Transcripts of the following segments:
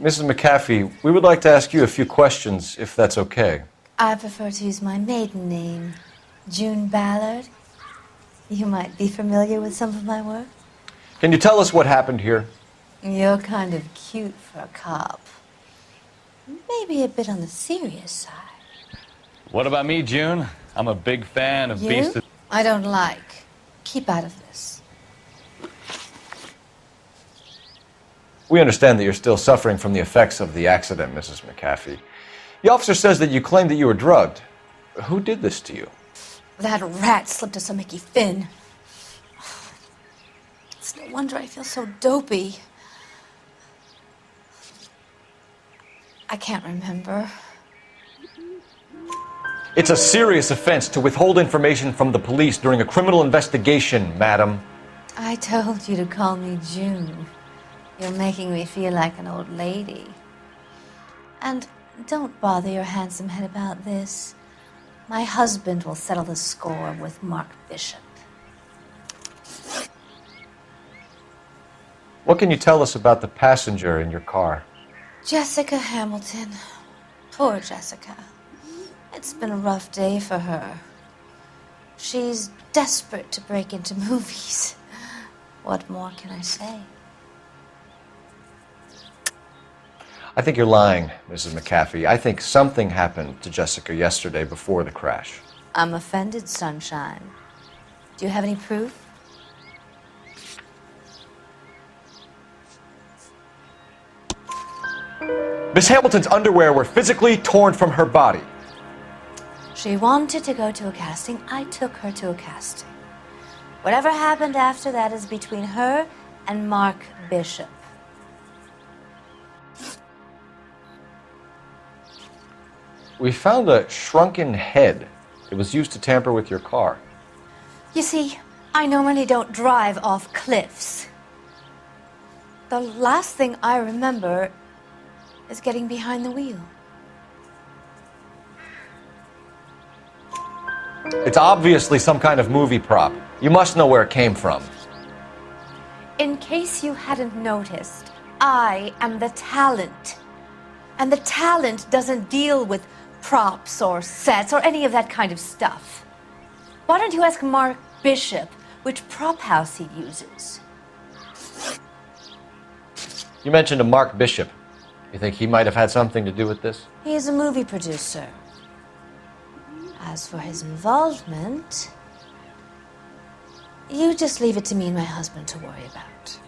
Mrs. McAfee, we would like to ask you a few questions, if that's okay. I prefer to use my maiden name, June Ballard. You might be familiar with some of my work. Can you tell us what happened here? You're kind of cute for a cop. Maybe a bit on the serious side. What about me, June? I'm a big fan of You? I don't like. Keep out of this. We understand that you're still suffering from the effects of the accident, Mrs. McAfee. The officer says that you claimed that you were drugged. Who did this to you? That rat slipped us some Mickey Finn. It's no wonder I feel so dopey. I can't remember. It's a serious offense to withhold information from the police during a criminal investigation, madam. I told you to call me June. You're making me feel like an old lady. And don't bother your handsome head about this. My husband will settle the score with Mark Bishop. What can you tell us about the passenger in your car? Jessica Hamilton. Poor Jessica. It's been a rough day for her. She's desperate to break into movies. What more can I say? I think you're lying, Mrs. McAfee. I think something happened to Jessica yesterday before the crash. I'm offended, Sunshine. Do you have any proof? Miss Hamilton's underwear were physically torn from her body. She wanted to go to a casting. I took her to a casting. Whatever happened after that is between her and Mark Bishop. We found a shrunken head. It was used to tamper with your car. You see, I normally don't drive off cliffs. The last thing I remember is getting behind the wheel. It's obviously some kind of movie prop. You must know where it came from. In case you hadn't noticed, I am the talent. And the talent doesn't deal with props or sets or any of that kind of stuff. Why don't you ask Mark Bishop which prop house he uses? You mentioned a Mark Bishop. You think he might have had something to do with this? He is a movie producer. As for his involvement, you just leave it to me and my husband to worry about.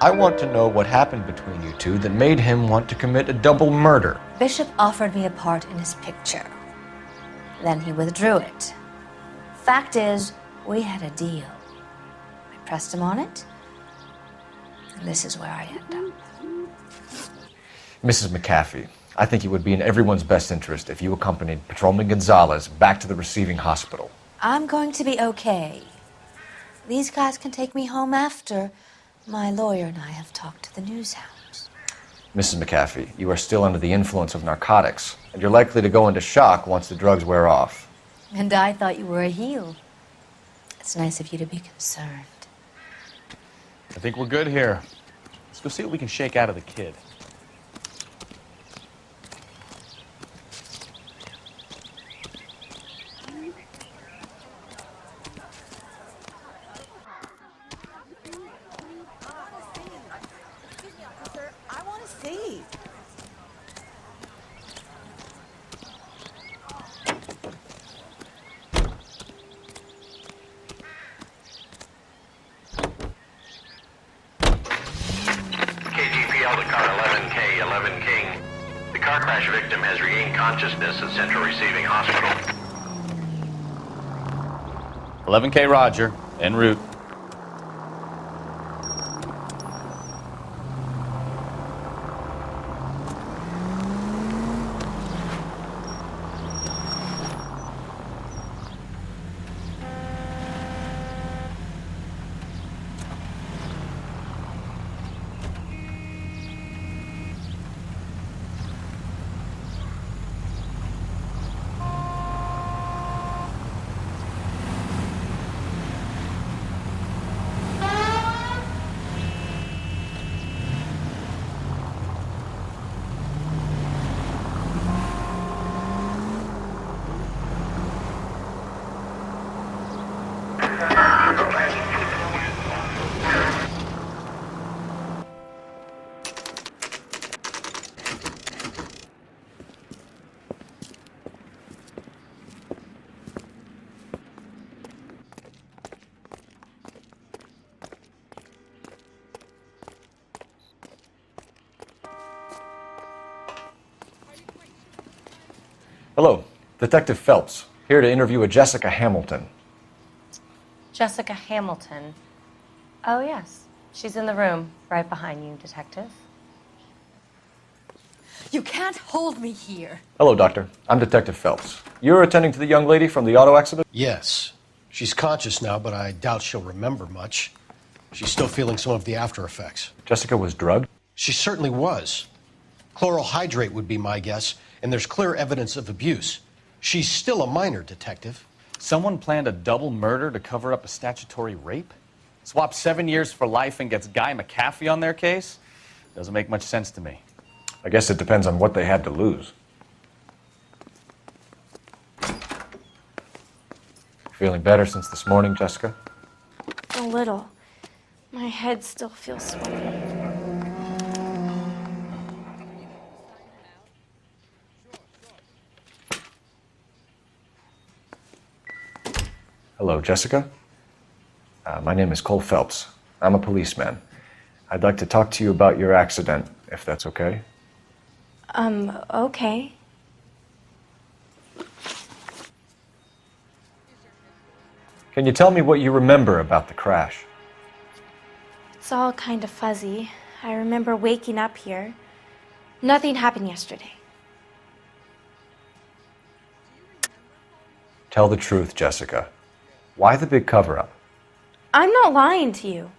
I want to know what happened between you two that made him want to commit a double murder. Bishop offered me a part in his picture. Then he withdrew it. Fact is, we had a deal. I pressed him on it, and this is where I end up. Mrs. McAfee, I think it would be in everyone's best interest if you accompanied Patrolman Gonzalez back to the receiving hospital. I'm going to be okay. These guys can take me home after. My lawyer and I have talked to the news hounds. Mrs. McAfee, you are still under the influence of narcotics, and you're likely to go into shock once the drugs wear off. And I thought you were a heel. It's nice of you to be concerned. I think we're good here. Let's go see what we can shake out of the kid. KGPL to car 11K, 11 King. The car crash victim has regained consciousness at Central Receiving Hospital. 11K Roger, en route. Hello, Detective Phelps, here to interview a Jessica Hamilton. Jessica Hamilton. Oh, yes. She's in the room, right behind you, Detective. You can't hold me here. Hello, Doctor. I'm Detective Phelps. You're attending to the young lady from the auto accident? Yes. She's conscious now, but I doubt she'll remember much. She's still feeling some of the after effects. Jessica was drugged? She certainly was. Chloral hydrate would be my guess, and there's clear evidence of abuse. She's still a minor, Detective. Someone planned a double murder to cover up a statutory rape? Swap 7 years for life and gets Guy McAfee on their case? Doesn't make much sense to me. I guess it depends on what they had to lose. Feeling better since this morning, Jessica? A little. My head still feels swollen. Hello, Jessica. My name is Cole Phelps. I'm a policeman. I'd like to talk to you about your accident, if that's okay. Okay. Can you tell me what you remember about the crash? It's all kind of fuzzy. I remember waking up here. Nothing happened yesterday. Tell the truth, Jessica. Why the big cover-up? I'm not lying to you.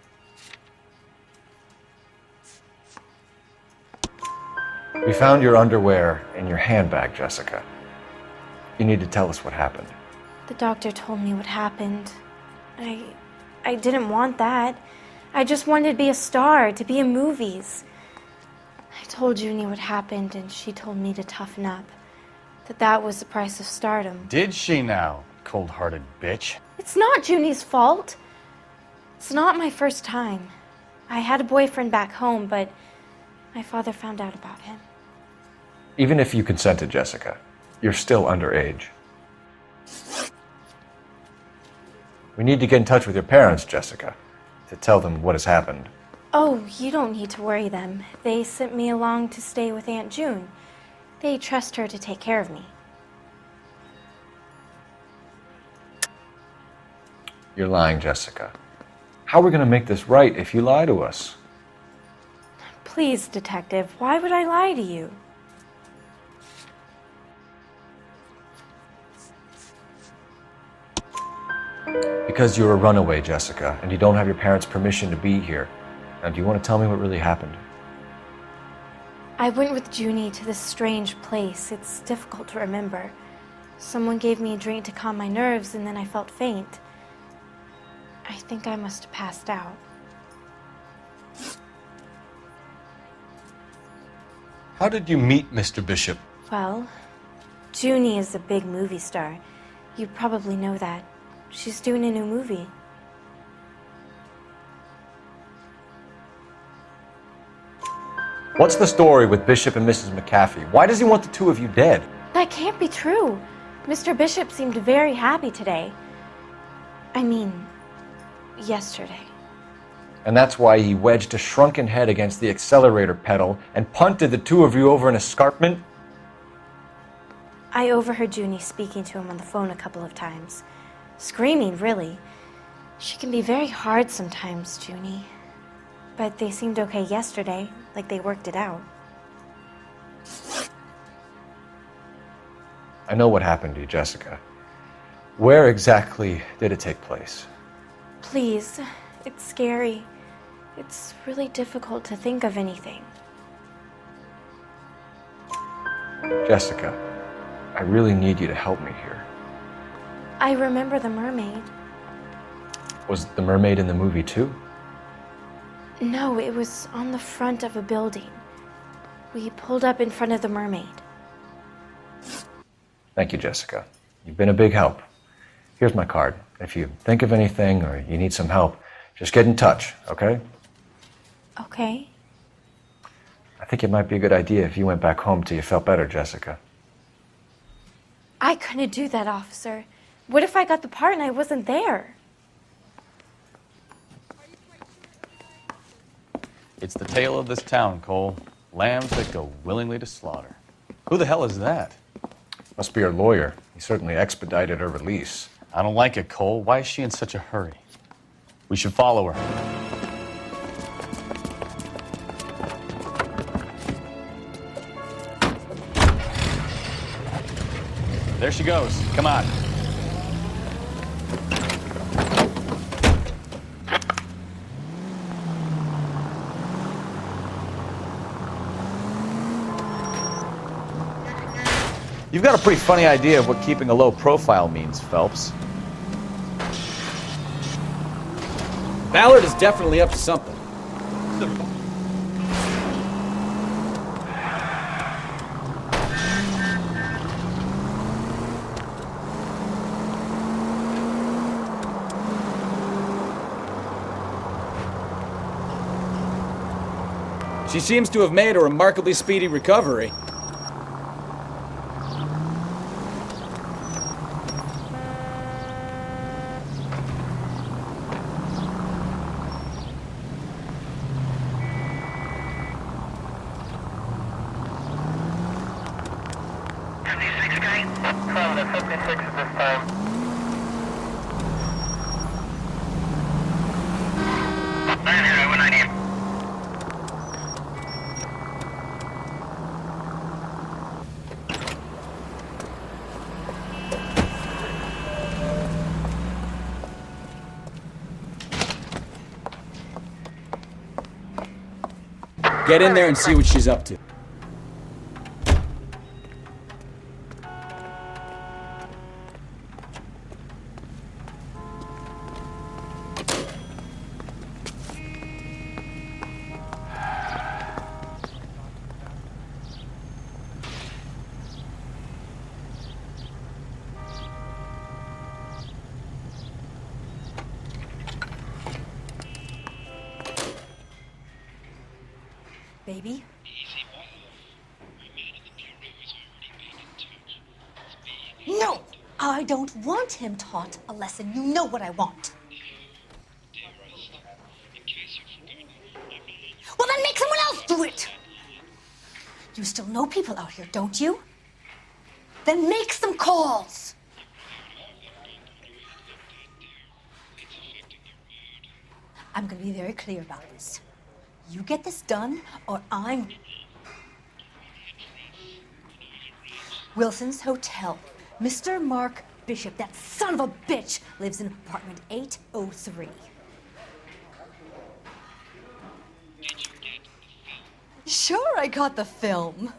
We found your underwear in your handbag, Jessica. You need to tell us what happened. The doctor told me what happened. I didn't want that. I just wanted to be a star, to be in movies. I told Junie what happened, and she told me to toughen up. That was the price of stardom. Did she now, cold-hearted bitch? It's not Junie's fault. It's not my first time. I had a boyfriend back home, but my father found out about him. Even if you consented, Jessica, you're still underage. We need to get in touch with your parents, Jessica, to tell them what has happened. Oh, you don't need to worry them. They sent me along to stay with Aunt June. They trust her to take care of me. You're lying, Jessica. How are we going to make this right if you lie to us? Please, Detective, why would I lie to you? Because you're a runaway, Jessica, and you don't have your parents' permission to be here. Now, do you want to tell me what really happened? I went with Junie to this strange place. It's difficult to remember. Someone gave me a drink to calm my nerves, and then I felt faint. I think I must have passed out. How did you meet Mr. Bishop? Well, Junie is a big movie star. You probably know that. She's doing a new movie. What's the story with Bishop and Mrs. McAfee? Why does he want the two of you dead? That can't be true. Mr. Bishop seemed very happy today. I mean, yesterday. And that's why he wedged a shrunken head against the accelerator pedal and punted the two of you over an escarpment? I overheard Junie speaking to him on the phone a couple of times. Screaming, really. She can be very hard sometimes, Junie. But they seemed okay yesterday, like they worked it out. I know what happened to you, Jessica. Where exactly did it take place? Please, it's scary. It's really difficult to think of anything. Jessica, I really need you to help me here. I remember the mermaid. Was the mermaid in the movie too? No, it was on the front of a building. We pulled up in front of the mermaid. Thank you, Jessica. You've been a big help. Here's my card. If you think of anything or you need some help, just get in touch, okay? Okay. I think it might be a good idea if you went back home till you felt better, Jessica. I couldn't do that, officer. What if I got the part and I wasn't there? It's the tale of this town, Cole. Lambs that go willingly to slaughter. Who the hell is that? Must be her lawyer. He certainly expedited her release. I don't like it, Cole. Why is she in such a hurry? We should follow her. There she goes. Come on. You've got a pretty funny idea of what keeping a low profile means, Phelps. Ballard is definitely up to something. She seems to have made a remarkably speedy recovery. Get in there and see what she's up to. Baby? No! I don't want him taught a lesson. You know what I want. Well, then make someone else do it! You still know people out here, don't you? Then make some calls! I'm gonna be very clear about this. You get this done, or I'm... Wilson's Hotel. Mr. Mark Bishop, that son of a bitch, lives in apartment 803. Sure, I got the film.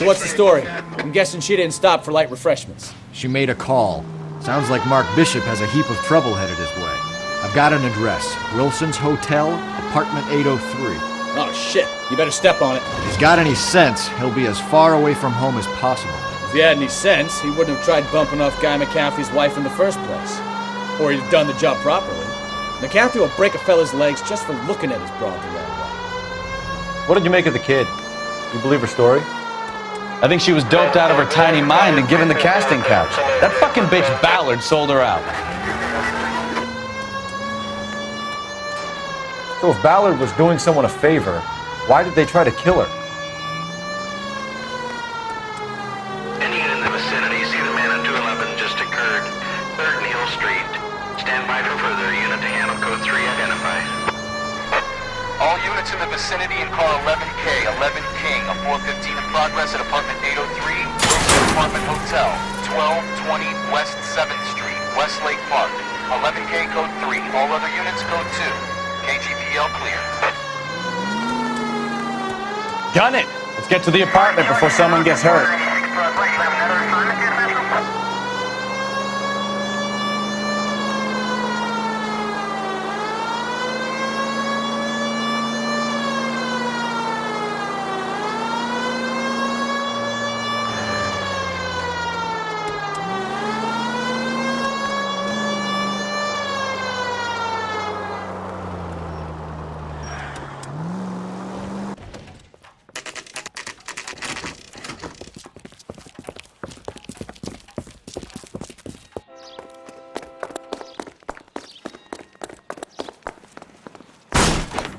So what's the story? I'm guessing she didn't stop for light refreshments. She made a call. Sounds like Mark Bishop has a heap of trouble headed his way. I've got an address. Wilson's Hotel, apartment 803. Oh shit, you better step on it. If he's got any sense, he'll be as far away from home as possible. If he had any sense, he wouldn't have tried bumping off Guy McAfee's wife in the first place. Or he'd have done the job properly. McAfee will break a fella's legs just for looking at his broad the wrong way. What did you make of the kid? You believe her story? I think she was doped out of her tiny mind and given the casting couch. That fucking bitch Ballard sold her out. So if Ballard was doing someone a favor, why did they try to kill her? Any unit in the vicinity, see the man at 211 just occurred. 3rd Neal Street. Stand by for further. Unit to handle code 3 identified. All units in the vicinity in car 11K, 11 King, a 415 in progress at apartment 803, Wilson Apartment Hotel, 1220 West 7th Street, Westlake Park. 11K code 3, all other units code 2. KGPL clear. Gun it! Let's get to the apartment before someone gets hurt.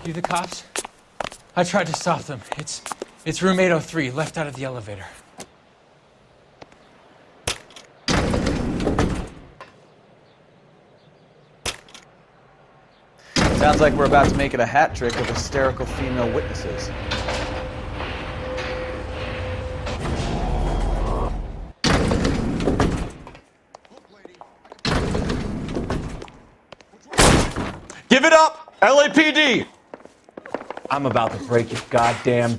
You the cops? I tried to stop them. It's room 803, left out of the elevator. Sounds like we're about to make it a hat trick of hysterical female witnesses. Give it up! LAPD! I'm about to break your goddamn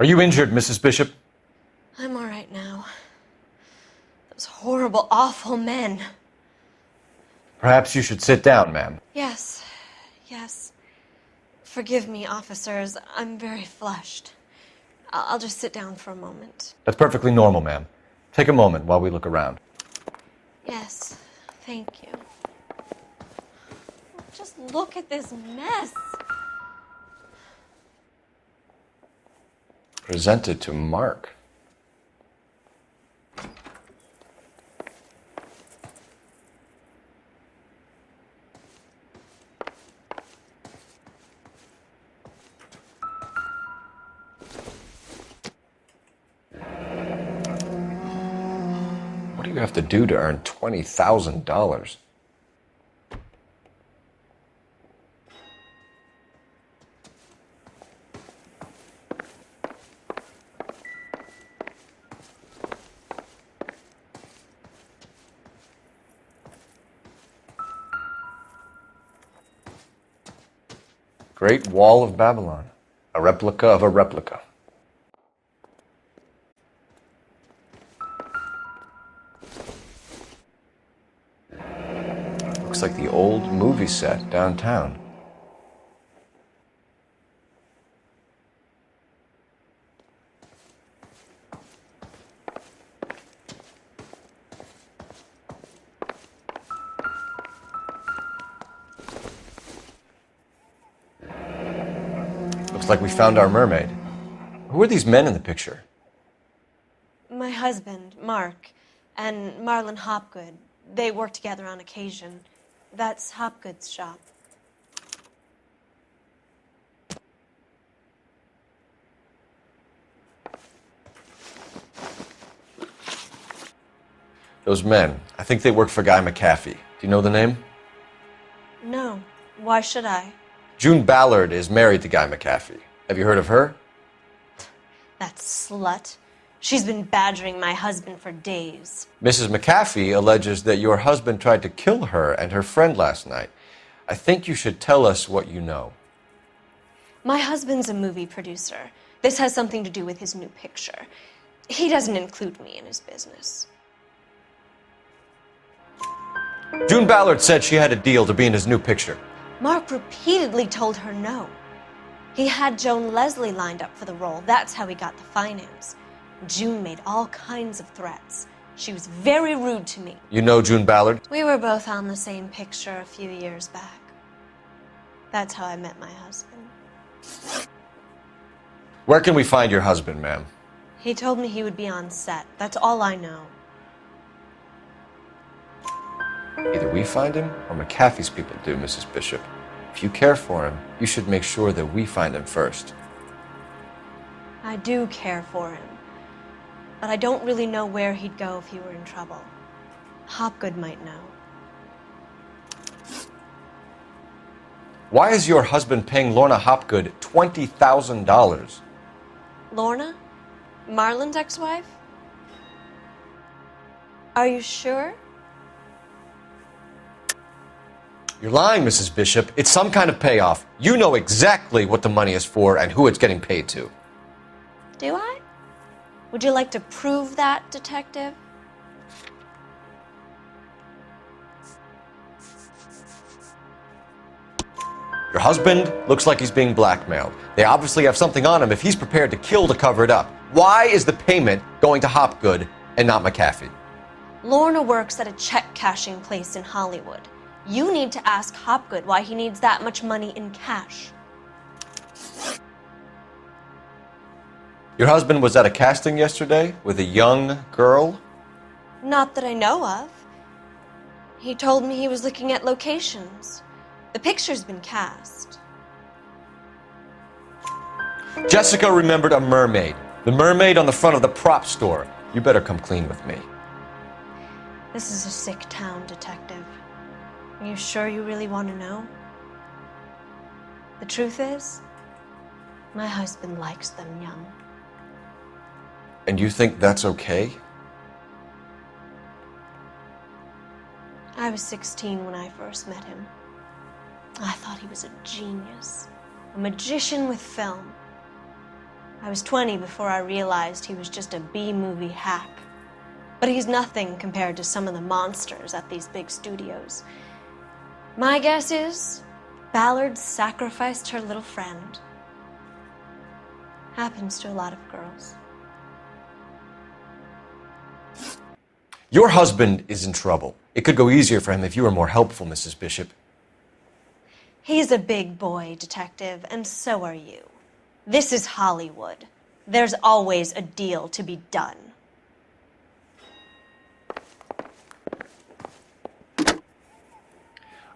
Are you injured, Mrs. Bishop? I'm all right now. Those horrible, awful men. Perhaps you should sit down, ma'am. Yes. Forgive me, officers. I'm very flushed. I'll just sit down for a moment. That's perfectly normal, ma'am. Take a moment while we look around. Yes, thank you. Just look at this mess. Presented to Mark. What do you have to do to earn $20,000? Great Wall of Babylon, a replica of a replica. Looks like the old movie set downtown. Looks like we found our mermaid. Who are these men in the picture? My husband, Mark, and Marlon Hopgood. They work together on occasion. That's Hopgood's shop. Those men, I think they work for Guy McAfee. Do you know the name? No. Why should I? June Ballard is married to Guy McAfee. Have you heard of her? That slut. She's been badgering my husband for days. Mrs. McAfee alleges that your husband tried to kill her and her friend last night. I think you should tell us what you know. My husband's a movie producer. This has something to do with his new picture. He doesn't include me in his business. June Ballard said she had a deal to be in his new picture. Mark repeatedly told her no. He had Joan Leslie lined up for the role. That's how he got the finance. June made all kinds of threats. She was very rude to me. You know June Ballard? We were both on the same picture a few years back. That's how I met my husband. Where can we find your husband, ma'am? He told me he would be on set. That's all I know. Either we find him or McAfee's people do, Mrs. Bishop. If you care for him, you should make sure that we find him first. I do care for him. But I don't really know where he'd go if he were in trouble. Hopgood might know. Why is your husband paying Lorna Hopgood $20,000? Lorna? Marlon's ex-wife? Are you sure? You're lying, Mrs. Bishop. It's some kind of payoff. You know exactly what the money is for and who it's getting paid to. Do I? Would you like to prove that, Detective? Your husband looks like he's being blackmailed. They obviously have something on him if he's prepared to kill to cover it up. Why is the payment going to Hopgood and not McAfee? Lorna works at a check cashing place in Hollywood. You need to ask Hopgood why he needs that much money in cash. Your husband was at a casting yesterday with a young girl? Not that I know of. He told me he was looking at locations. The picture's been cast. Jessica remembered a mermaid. The mermaid on the front of the prop store. You better come clean with me. This is a sick town, Detective. Are you sure you really want to know? The truth is, my husband likes them young. And you think that's okay? I was 16 when I first met him. I thought he was a genius, a magician with film. I was 20 before I realized he was just a B-movie hack. But he's nothing compared to some of the monsters at these big studios. My guess is Ballard sacrificed her little friend. Happens to a lot of girls. Your husband is in trouble. It could go easier for him if you were more helpful, Mrs. Bishop. He's a big boy, Detective, and so are you. This is Hollywood. There's always a deal to be done.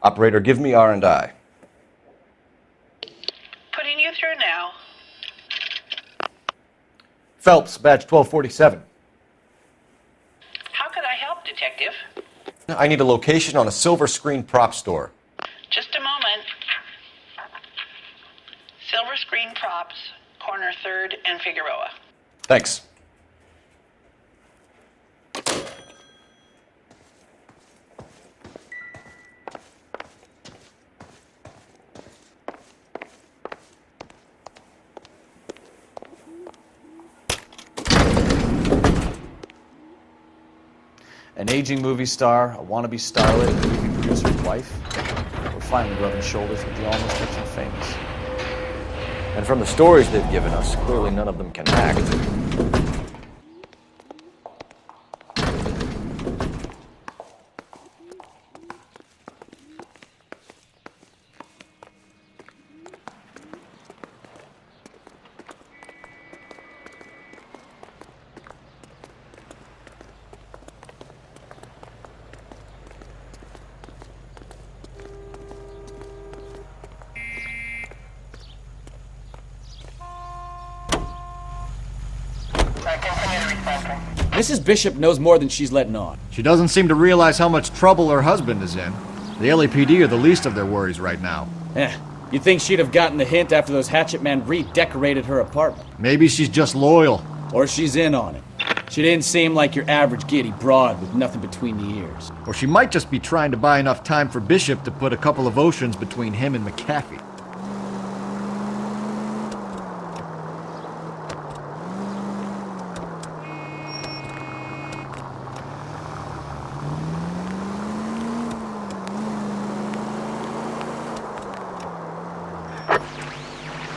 Operator, give me R&I. Putting you through now. Phelps, badge 1247. How could I help, Detective? I need a location on a silver screen prop store. Just a moment. Silver Screen Props, corner 3rd and Figueroa. Thanks. An aging movie star, a wannabe starlet, and a movie producer's wife. We're finally rubbing shoulders with the almost rich and famous. And from the stories they've given us, clearly none of them can act. Mrs. Bishop knows more than she's letting on. She doesn't seem to realize how much trouble her husband is in. The LAPD are the least of their worries right now. You'd think she'd have gotten the hint after those hatchet men redecorated her apartment. Maybe she's just loyal. Or she's in on it. She didn't seem like your average giddy broad with nothing between the ears. Or she might just be trying to buy enough time for Bishop to put a couple of oceans between him and McAfee.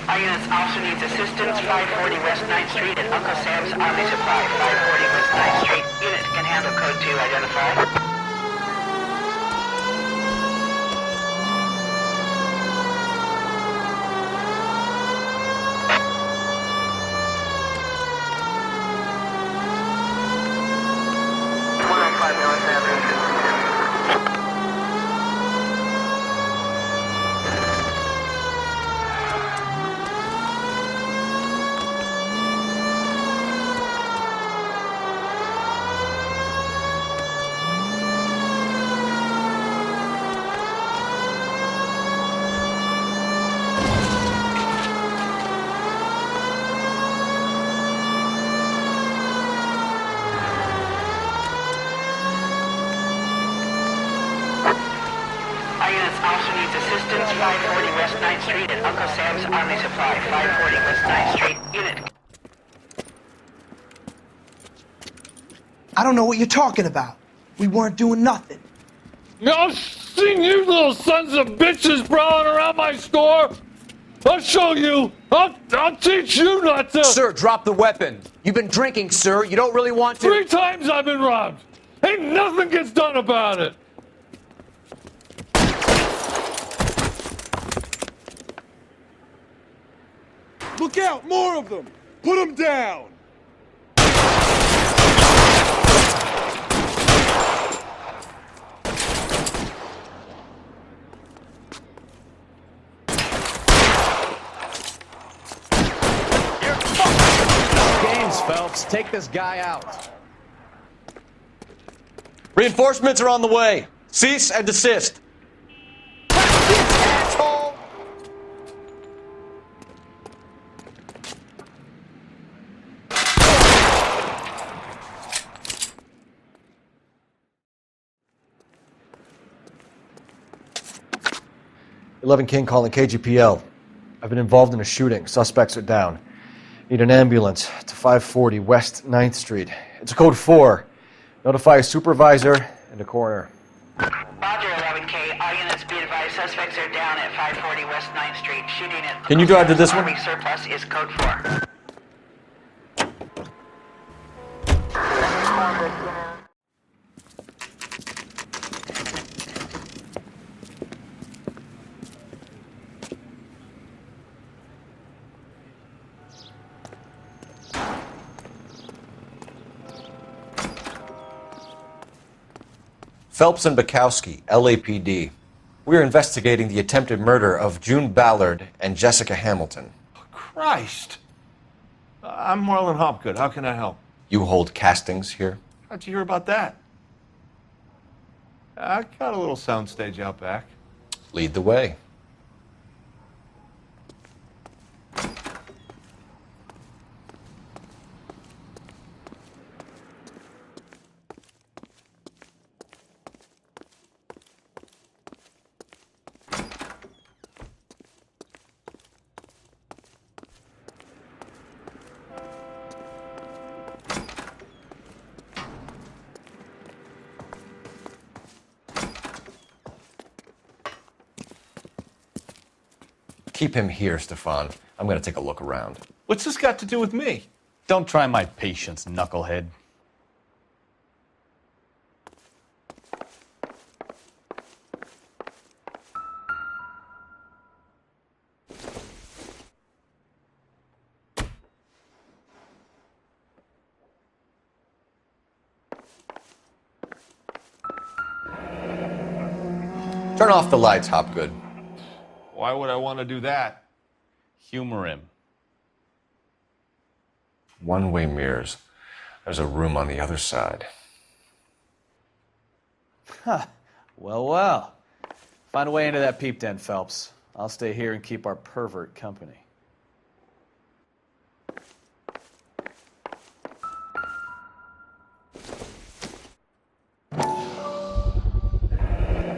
Our units also needs assistance. 540 West 9th Street at Uncle Sam's Army Supply. 540 West 9th Street. Unit can handle code 2 identified. Our units also needs assistance. 540 West 9th Street at Uncle Sam's Army Supply. 540 West 9th Street. Unit. I don't know what you're talking about. We weren't doing nothing. I've seen you little sons of bitches prowling around my store. I'll show you. I'll teach you not to. Sir, drop the weapon. You've been drinking, sir. You don't really want to. 3 times I've been robbed. Ain't nothing gets done about it. Look out, more of them. Put them down. Games, Phelps. Take this guy out. Reinforcements are on the way. Cease and desist. Asshole! 11 King calling KGPL. I've been involved in a shooting. Suspects are down. Need an ambulance to 540 West 9th Street. It's a code 4. Notify a supervisor and a coroner. Roger, 11K. All units be advised. Suspects are down at 540 West 9th Street. Shooting at... Can you drive to this one? Army surplus is code 4. Phelps and Bukowski, LAPD. We are investigating the attempted murder of June Ballard and Jessica Hamilton. Christ! I'm Marlon Hopgood. How can I help? You hold castings here? How'd you hear about that? I got a little soundstage out back. Lead the way. Keep him here, Stefan. I'm going to take a look around. What's this got to do with me? Don't try my patience, knucklehead. Turn off the lights, Hopgood. Why would I want to do that? Humor him. One-way mirrors. There's a room on the other side. Huh. Well, well. Find a way into that peep den, Phelps. I'll stay here and keep our pervert company.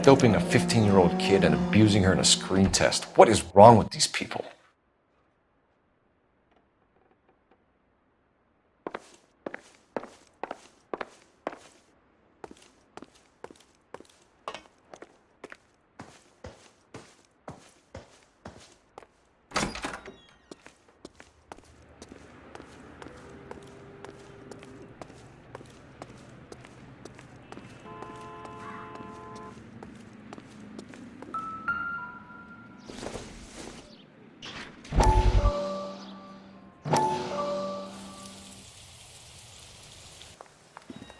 Doping a 15-year-old kid and abusing her in a screen test. What is wrong with these people?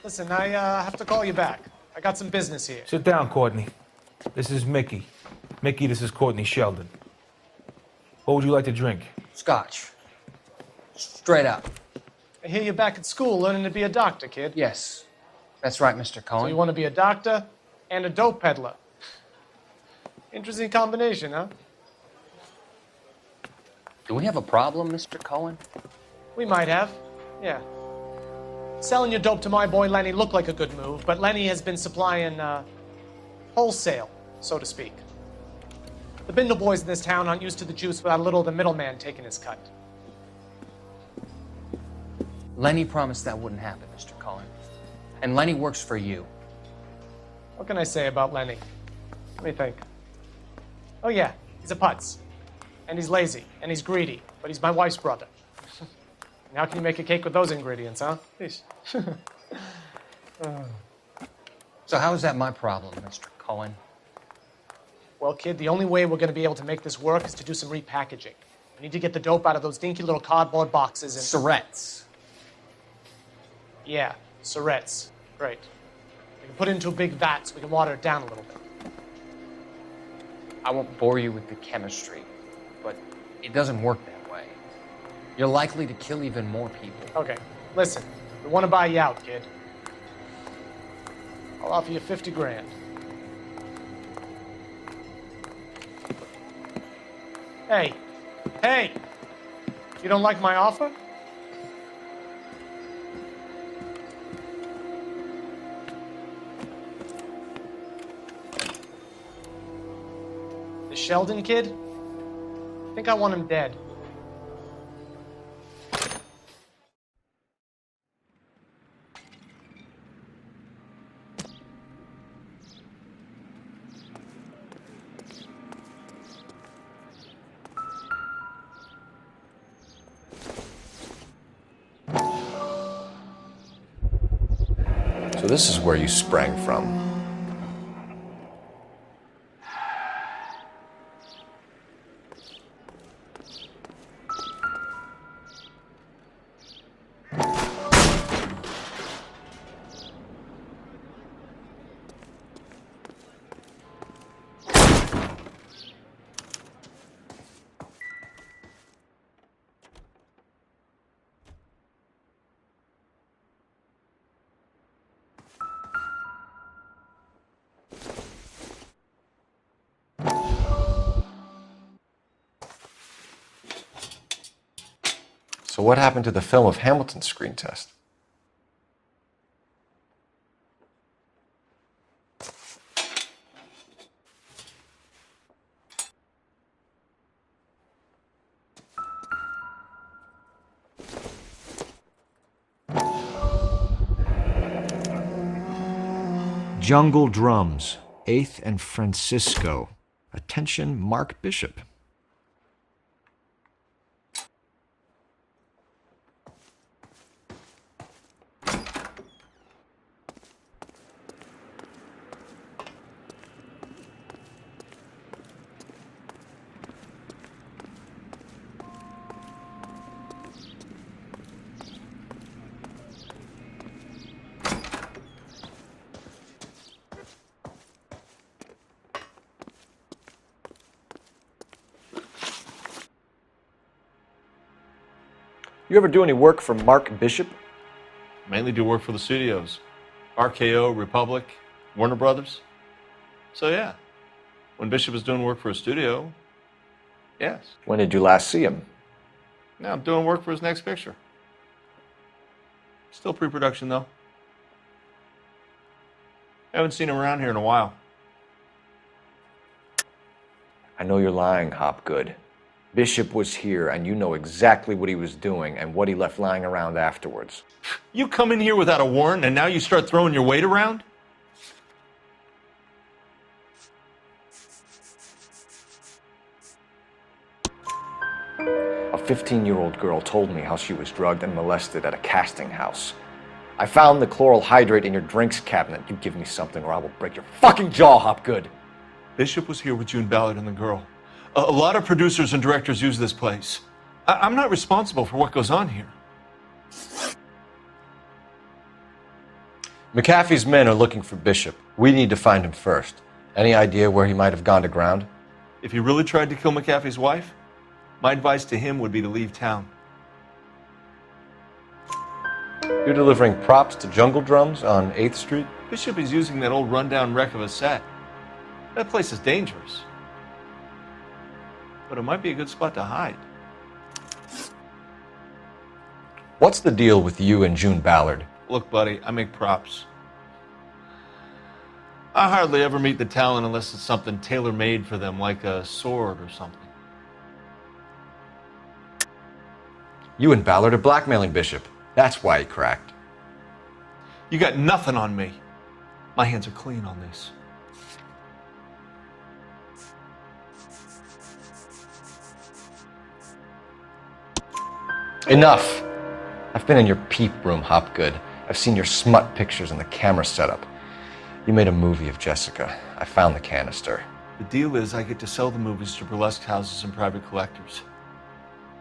Listen, I have to call you back. I got some business here. Sit down, Courtney. This is Mickey. Mickey, this is Courtney Sheldon. What would you like to drink? Scotch. Straight up. I hear you're back at school learning to be a doctor, kid. Yes. That's right, Mr. Cohen. So you want to be a doctor and a dope peddler. Interesting combination, huh? Do we have a problem, Mr. Cohen? We might have, yeah. Selling your dope to my boy Lenny looked like a good move, but Lenny has been supplying, wholesale, so to speak. The Bindle boys in this town aren't used to the juice without a little of the middleman taking his cut. Lenny promised that wouldn't happen, Mr. Cohen. And Lenny works for you. What can I say about Lenny? Let me think. Oh yeah, he's a putz. And he's lazy, and he's greedy, but he's my wife's brother. And how can you make a cake with those ingredients, huh? Please. So how is that my problem, Mr. Cohen? Well, kid, the only way we're going to be able to make this work is to do some repackaging. We need to get the dope out of those dinky little cardboard boxes and... Surrettes. Yeah, Surrettes. Great. We can put it into a big vat so we can water it down a little bit. I won't bore you with the chemistry, but it doesn't work that way. You're likely to kill even more people. Okay, listen. We want to buy you out, kid. I'll offer you 50 grand. Hey, hey! You don't like my offer? The Sheldon kid? I think I want him dead. So this is where you sprang from. So what happened to the film of Hamilton's screen test? Jungle Drums, 8th and Francisco. Attention, Mark Bishop. You ever do any work for Mark Bishop? Mainly do work for the studios. RKO, Republic, Warner Brothers. So yeah, when Bishop was doing work for a studio, yes. When did you last see him? Now I'm doing work for his next picture. Still pre-production though. Haven't seen him around here in a while. I know you're lying, Hopgood. Bishop was here, and you know exactly what he was doing and what he left lying around afterwards. You come in here without a warrant, and now you start throwing your weight around? A 15-year-old girl told me how she was drugged and molested at a casting house. I found the chloral hydrate in your drinks cabinet. You give me something or I will break your fucking jaw, Hopgood. Bishop was here with June Ballard and the girl. A lot of producers and directors use this place. I'm not responsible for what goes on here. McAfee's men are looking for Bishop. We need to find him first. Any idea where he might have gone to ground? If he really tried to kill McAfee's wife, my advice to him would be to leave town. You're delivering props to Jungle Drums on 8th Street? Bishop is using that old rundown wreck of a set. That place is dangerous. But it might be a good spot to hide. What's the deal with you and June Ballard? Look, buddy, I make props. I hardly ever meet the talent unless it's something tailor-made for them, like a sword or something. You and Ballard are blackmailing Bishop. That's why he cracked. You got nothing on me. My hands are clean on this. Enough. I've been in your peep room, Hopgood. I've seen your smut pictures and the camera setup. You made a movie of Jessica. I found the canister. The deal is I get to sell the movies to burlesque houses and private collectors.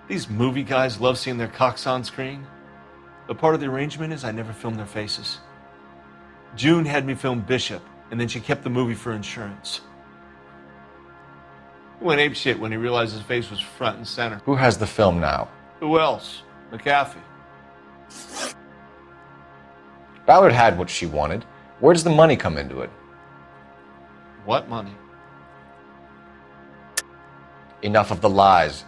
These movie guys love seeing their cocks on screen. But part of the arrangement is I never film their faces. June had me film Bishop, and then she kept the movie for insurance. He went apeshit when he realized his face was front and center. Who has the film now? Who else? McAfee. Ballard had what she wanted. Where does the money come into it? What money? Enough of the lies.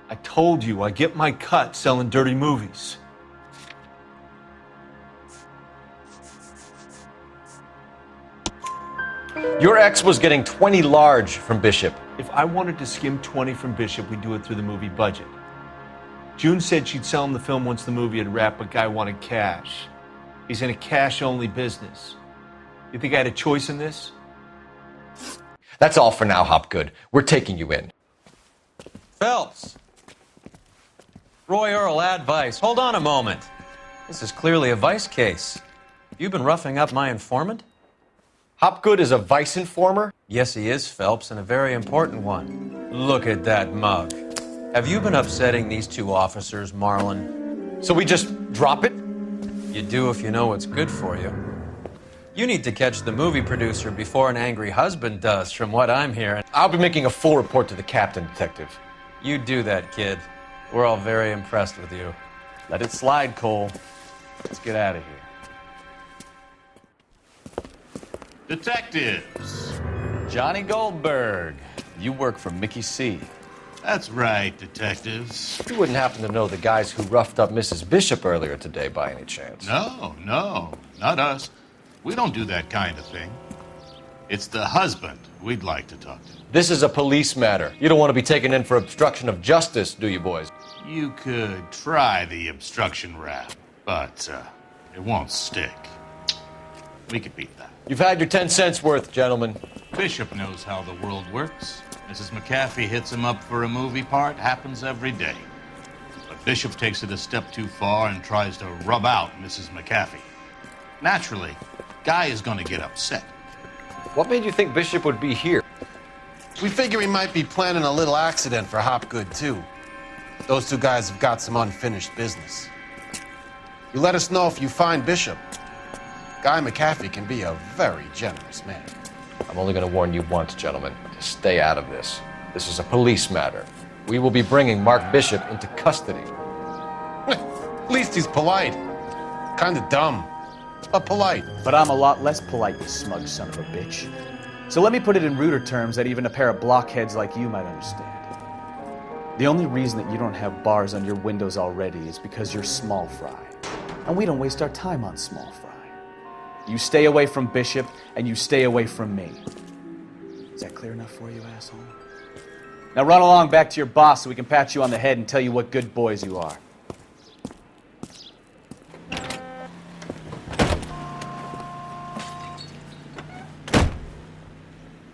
I told you I get my cut selling dirty movies. Your ex was getting 20 large from Bishop. If I wanted to skim 20 from Bishop, we'd do it through the movie budget. June said she'd sell him the film once the movie had wrapped, but Guy wanted cash. He's in a cash-only business. You think I had a choice in this? That's all for now, Hopgood. We're taking you in. Phelps. Roy Earl, advice. Hold on a moment. This is clearly a vice case. You've been roughing up my informant? Hopgood is a vice informer? Yes, he is, Phelps, and a very important one. Look at that mug. Have you been upsetting these two officers, Marlin? So we just drop it? You do if you know what's good for you. You need to catch the movie producer before an angry husband does, from what I'm hearing. I'll be making a full report to the captain, Detective. You do that, kid. We're all very impressed with you. Let it slide, Cole. Let's get out of here. Detectives. Johnny Goldberg. You work for Mickey C. That's right, detectives. You wouldn't happen to know the guys who roughed up Mrs. Bishop earlier today by any chance? No, not us. We don't do that kind of thing. It's the husband we'd like to talk to. This is a police matter. You don't want to be taken in for obstruction of justice, do you, boys? You could try the obstruction rap, but it won't stick. We could beat that. You've had your 10 cents worth, gentlemen. Bishop knows how the world works. Mrs. McAfee hits him up for a movie part. Happens every day. But Bishop takes it a step too far and tries to rub out Mrs. McAfee. Naturally, Guy is going to get upset. What made you think Bishop would be here? We figure he might be planning a little accident for Hopgood, too. Those two guys have got some unfinished business. You let us know if you find Bishop. Guy McAfee can be a very generous man. I'm only going to warn you once, gentlemen, to stay out of this. This is a police matter. We will be bringing Mark Bishop into custody. At least he's polite. Kind of dumb, but polite. But I'm a lot less polite, you smug son of a bitch. So let me put it in ruder terms that even a pair of blockheads like you might understand. The only reason that you don't have bars on your windows already is because you're small fry. And we don't waste our time on small fry. You stay away from Bishop, and you stay away from me. Is that clear enough for you, asshole? Now run along back to your boss so we can pat you on the head and tell you what good boys you are.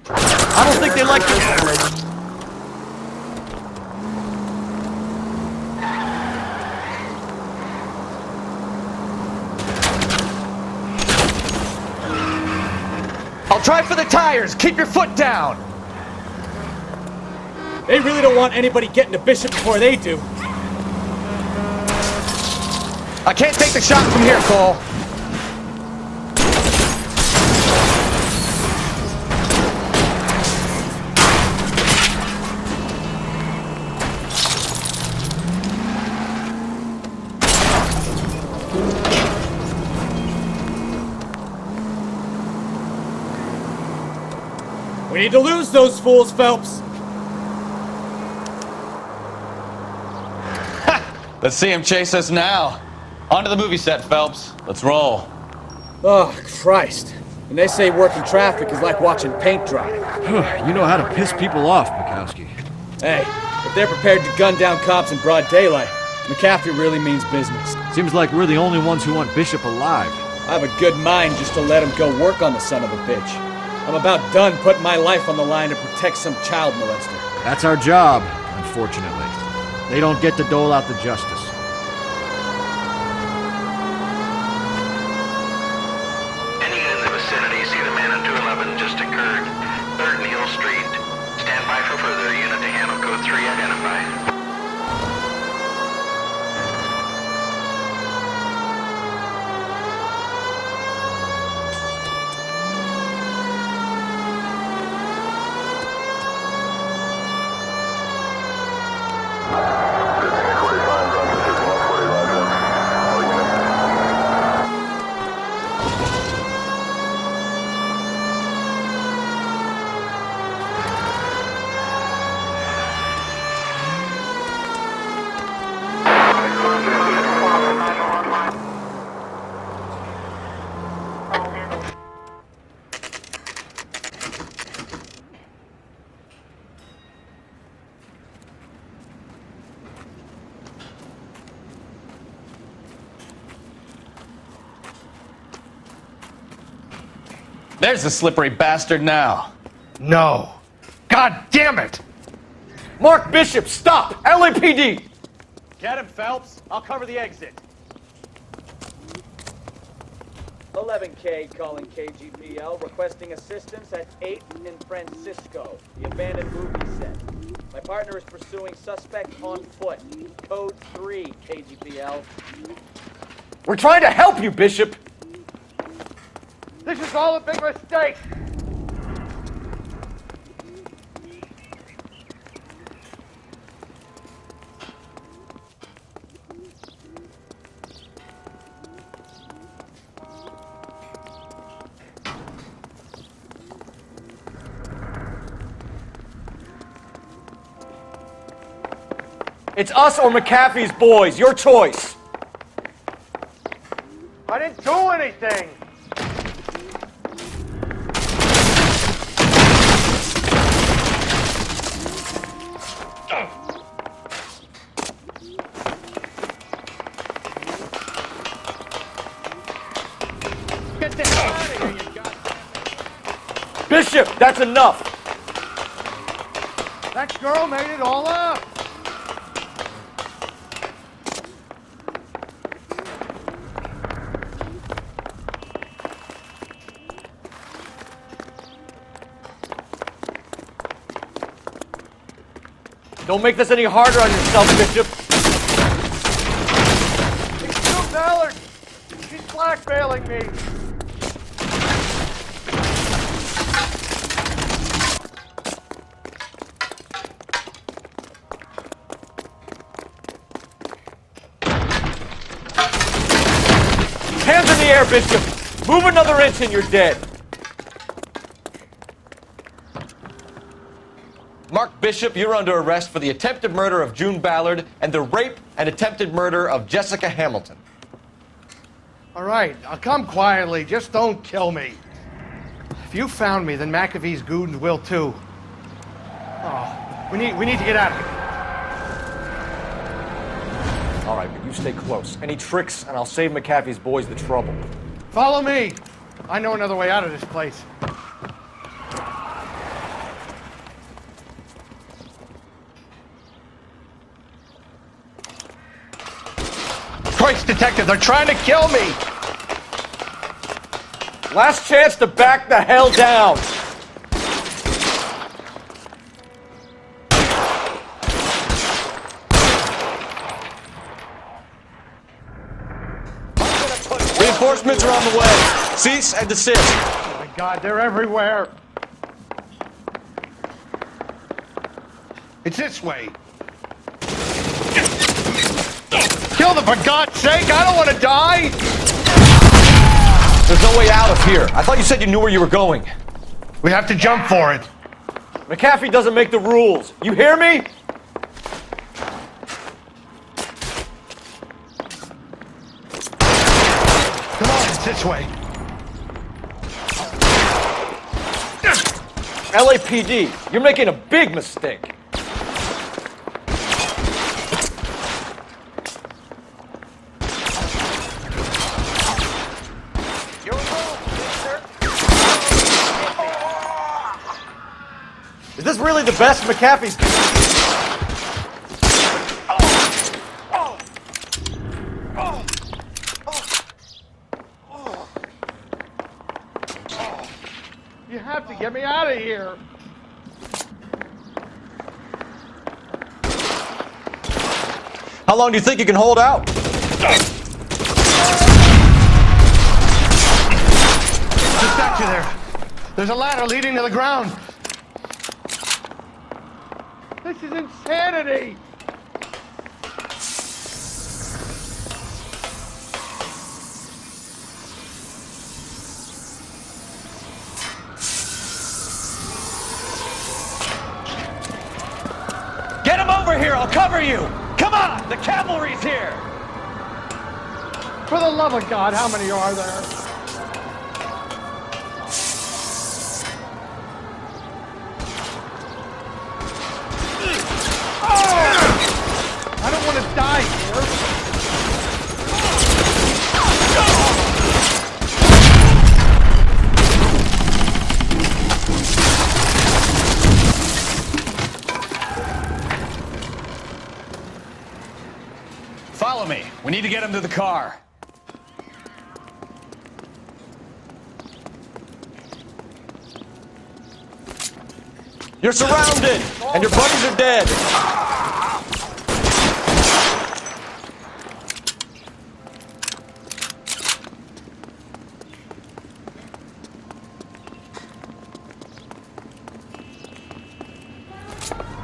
I don't think they like this. I'll try for the tires. Keep your foot down. They really don't want anybody getting to Bishop before they do. I can't take the shot from here, Cole. We need to lose those fools, Phelps. Let's see him chase us now. On to the movie set, Phelps. Let's roll. Oh, Christ. And they say working traffic is like watching paint dry. You know how to piss people off, Bukowski. Hey, if they're prepared to gun down cops in broad daylight, McAfee really means business. Seems like we're the only ones who want Bishop alive. I have a good mind just to let him go work on the son of a bitch. I'm about done putting my life on the line to protect some child molester. That's our job, unfortunately. They don't get to dole out the justice. Any unit in the vicinity, see the man on 211 just occurred. 3rd and Hill Street. Stand by for further. Unit to handle code 3 identified. There's the slippery bastard now. No. God damn it! Mark Bishop, stop! LAPD! Get him, Phelps. I'll cover the exit. 11K calling KGPL, requesting assistance at 8th in Francisco, the abandoned movie set. My partner is pursuing suspect on foot. Code 3, KGPL. We're trying to help you, Bishop! This is all a big mistake! It's us or McAfee's boys. Your choice. I didn't do anything! Get the hell out of here, you goddamn... Bishop, that's enough. That girl made it all up! Don't make this any harder on yourself, Bishop. It's Sue Ballard! She's blackmailing me! Hands in the air, Bishop. Move another inch and you're dead. Mark Bishop, you're under arrest for the attempted murder of June Ballard and the rape and attempted murder of Jessica Hamilton. All right, I'll come quietly. Just don't kill me. If you found me, then McAfee's goons will too. Oh, we need to get out of here. All right, but you stay close. Any tricks, and I'll save McAfee's boys the trouble. Follow me. I know another way out of this place. Christ, detective, they're trying to kill me! Last chance to back the hell down. Reinforcements are on the way. Cease and desist. Oh my God, they're everywhere. It's this way. Kill them, for God's sake! I don't want to die! There's no way out of here. I thought you said you knew where you were going. We have to jump for it. McAfee doesn't make the rules. You hear me? Come on, it's this way. LAPD, you're making a big mistake. really the best McAfee's... You have to get me out of here. How long do you think you can hold out? Just got you there. There's a ladder leading to the ground. This is insanity. Get him over here, I'll cover you! Come on, the cavalry's here! For the love of God, how many are there? I don't want to die here. Follow me. We need to get him to the car. You're surrounded, and your buddies are dead.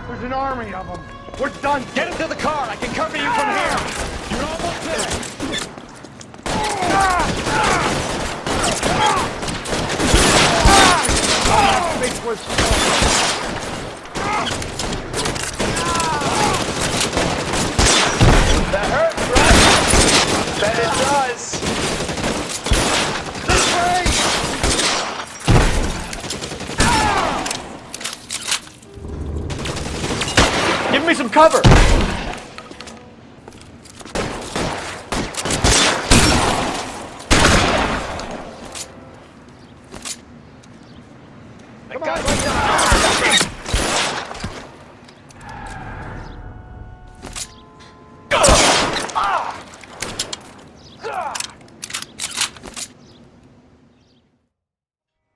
There's an army of them. We're done. Get him to the car. I can cover you from here. You're almost there. That hurts, right? Bet it does. This way! Give me some cover!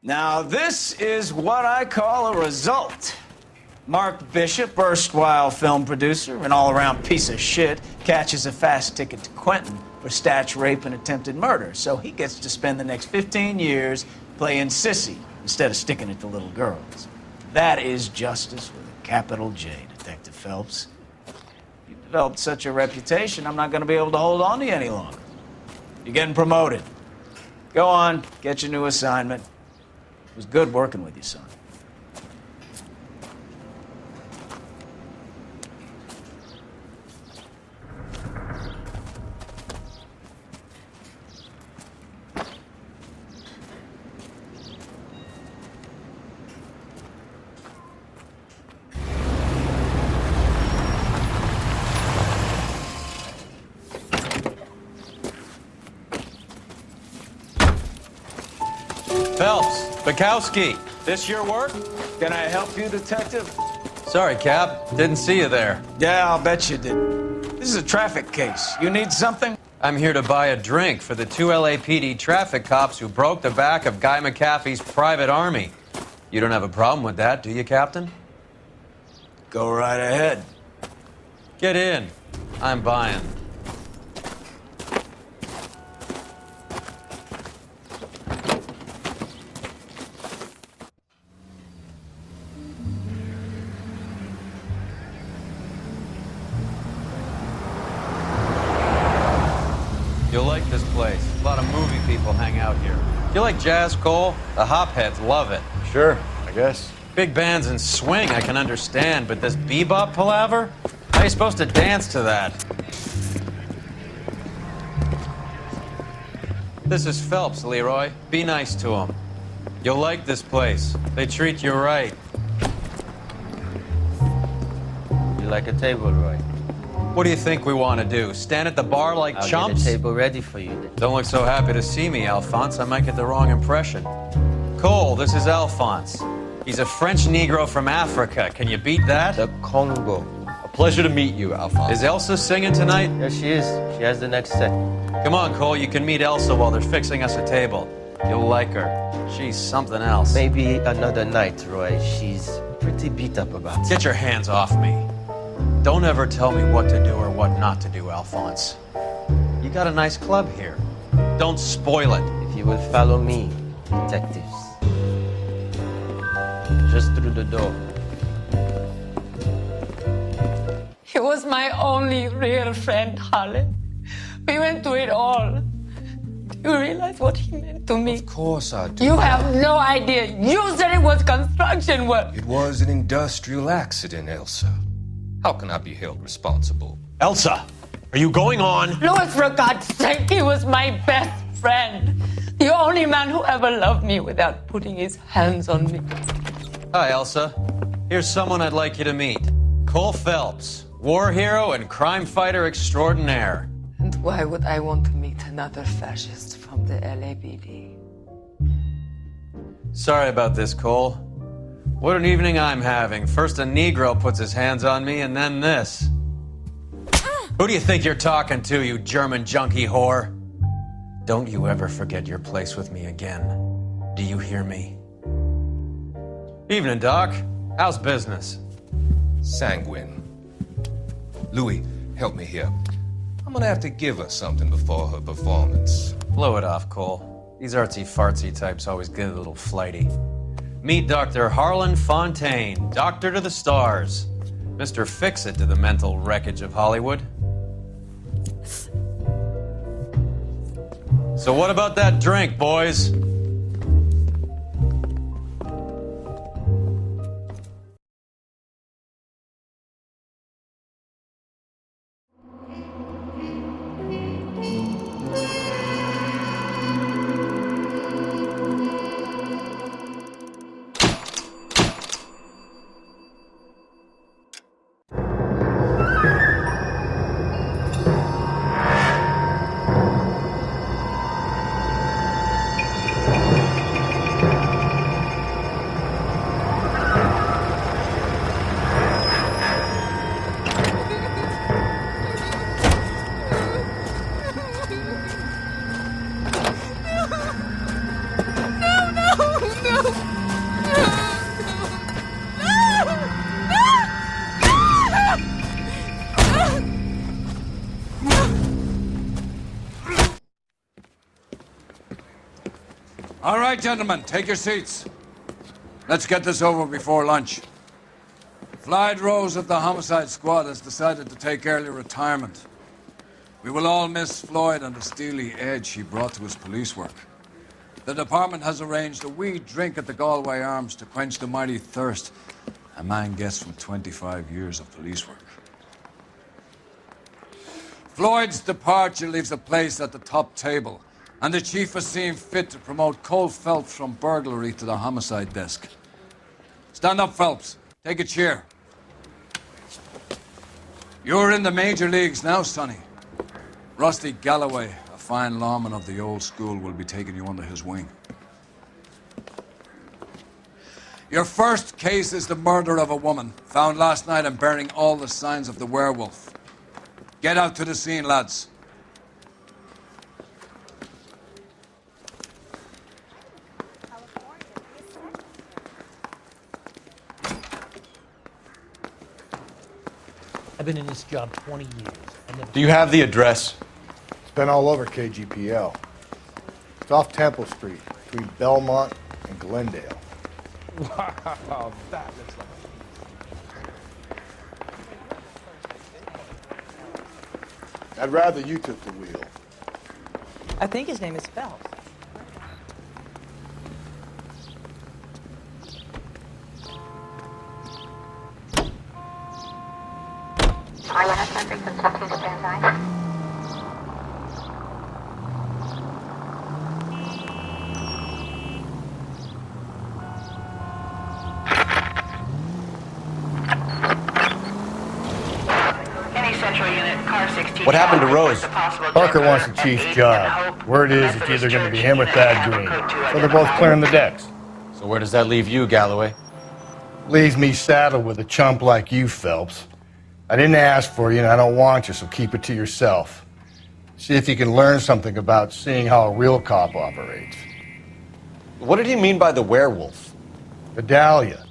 Now, this is what I call a result. Mark Bishop, erstwhile film producer and all-around piece of shit, catches a fast ticket to Quentin for statch rape and attempted murder, so he gets to spend the next 15 years playing sissy instead of sticking it to little girls. That is justice with a capital J, Detective Phelps. You've developed such a reputation, I'm not going to be able to hold on to you any longer. You're getting promoted. Go on, get your new assignment. It was good working with you, son. Phelps, Bukowski, this your work? Can I help you, Detective? Sorry, Cap. Didn't see you there. Yeah, I'll bet you did. This is a traffic case. You need something? I'm here to buy a drink for the 2 LAPD traffic cops who broke the back of Guy McAfee's private army. You don't have a problem with that, do you, Captain? Go right ahead. Get in. I'm buying. You'll like this place. A lot of movie people hang out here. You like jazz, Cole? The hopheads love it. Sure, I guess. Big bands and swing I can understand, but this bebop palaver? How are you supposed to dance to that? This is Phelps, Leroy. Be nice to him. You'll like this place. They treat you right. You like a table, Roy? What do you think we want to do? Stand at the bar like I'll chumps? get a table ready for you then. Don't look so happy to see me, Alphonse. I might get the wrong impression. Cole, this is Alphonse. He's a French Negro from Africa. Can you beat that? The Congo. A pleasure to meet you, Alphonse. Is Elsa singing tonight? There she is. She has the next set. Come on, Cole. You can meet Elsa while they're fixing us a table. You'll like her. She's something else. Maybe another night, Roy. She's pretty beat up about it. Get your hands off me. Don't ever tell me what to do or what not to do, Alphonse. You got a nice club here. Don't spoil it. If you will follow me, detectives. Just through the door. He was my only real friend, Harlan. We went through it all. Do you realize what he meant to me? Of course I do. You have no idea. You said it was construction work. It was an industrial accident, Elsa. How can I be held responsible? Elsa, are you going on? Louis, for God's sake, he was my best friend. The only man who ever loved me without putting his hands on me. Hi, Elsa. Here's someone I'd like you to meet. Cole Phelps, war hero and crime fighter extraordinaire. And why would I want to meet another fascist from the LAPD? Sorry about this, Cole. What an evening I'm having. First a Negro puts his hands on me, and then this. Who do you think you're talking to, you German junkie whore? Don't you ever forget your place with me again. Do you hear me? Evening, Doc. How's business? Sanguine. Louis, help me here. I'm gonna have to give her something before her performance. Blow it off, Cole. These artsy-fartsy types always get a little flighty. Meet Dr. Harlan Fontaine, doctor to the stars. Mr. Fix-It to the mental wreckage of Hollywood. So what about that drink, boys? All right, gentlemen, take your seats. Let's get this over before lunch. Floyd Rose of the Homicide Squad has decided to take early retirement. We will all miss Floyd and the steely edge he brought to his police work. The department has arranged a wee drink at the Galway Arms to quench the mighty thirst a man gets from 25 years of police work. Floyd's departure leaves the place at the top table, and the chief has seen fit to promote Cole Phelps from burglary to the homicide desk. Stand up, Phelps. Take a chair. You're in the major leagues now, Sonny. Rusty Galloway, a fine lawman of the old school, will be taking you under his wing. Your first case is the murder of a woman, found last night and bearing all the signs of the werewolf. Get out to the scene, lads. I've been in this job 20 years. Do you have the address? It's been all over KGPL. It's off Temple Street, between Belmont and Glendale. Wow, that looks like I'd rather you took the wheel. I think his name is Phelps. What happened to Rose? Parker wants the chief's job. Word is it's either going to be him or Thad Green. So they're both clearing the decks. So where does that leave you, Galloway? Leaves me saddled with a chump like you, Phelps. I didn't ask for you, and I don't want you, so keep it to yourself. See if you can learn something about seeing how a real cop operates. What did he mean by the werewolf? The Dahlia.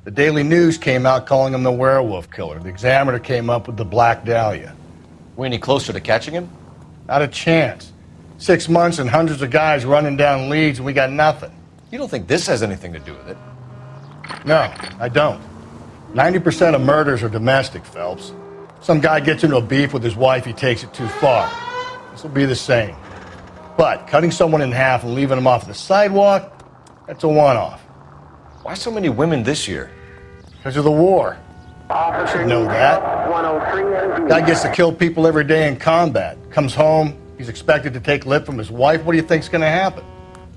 The Daily News came out calling him the werewolf killer. The Examiner came up with the Black Dahlia. We any closer to catching him? Not a chance. 6 months and hundreds of guys running down leads, and we got nothing. You don't think this has anything to do with it? No, I don't. 90% of murders are domestic, Phelps. Some guy gets into a beef with his wife, he takes it too far. This will be the same. But cutting someone in half and leaving them off the sidewalk, that's a one-off. Why so many women this year? Because of the war. You should know that. Guy gets to kill people every day in combat. Comes home, he's expected to take lip from his wife. What do you think's going to happen?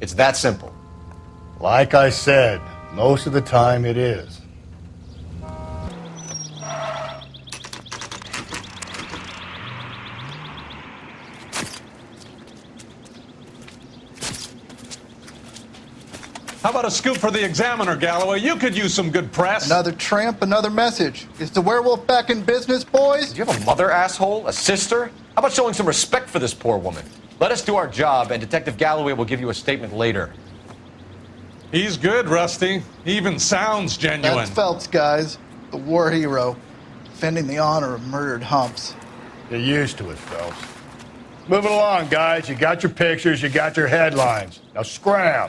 It's that simple. Like I said, most of the time it is. How about a scoop for the Examiner, Galloway? You could use some good press. Another tramp, another message. Is the werewolf back in business, boys? Do you have a mother, asshole? A sister? How about showing some respect for this poor woman? Let us do our job, and Detective Galloway will give you a statement later. He's good, Rusty. He even sounds genuine. That's Phelps, guys. The war hero. Defending the honor of murdered humps. Get used to it, Phelps. Moving along, guys. You got your pictures, you got your headlines. Now scram.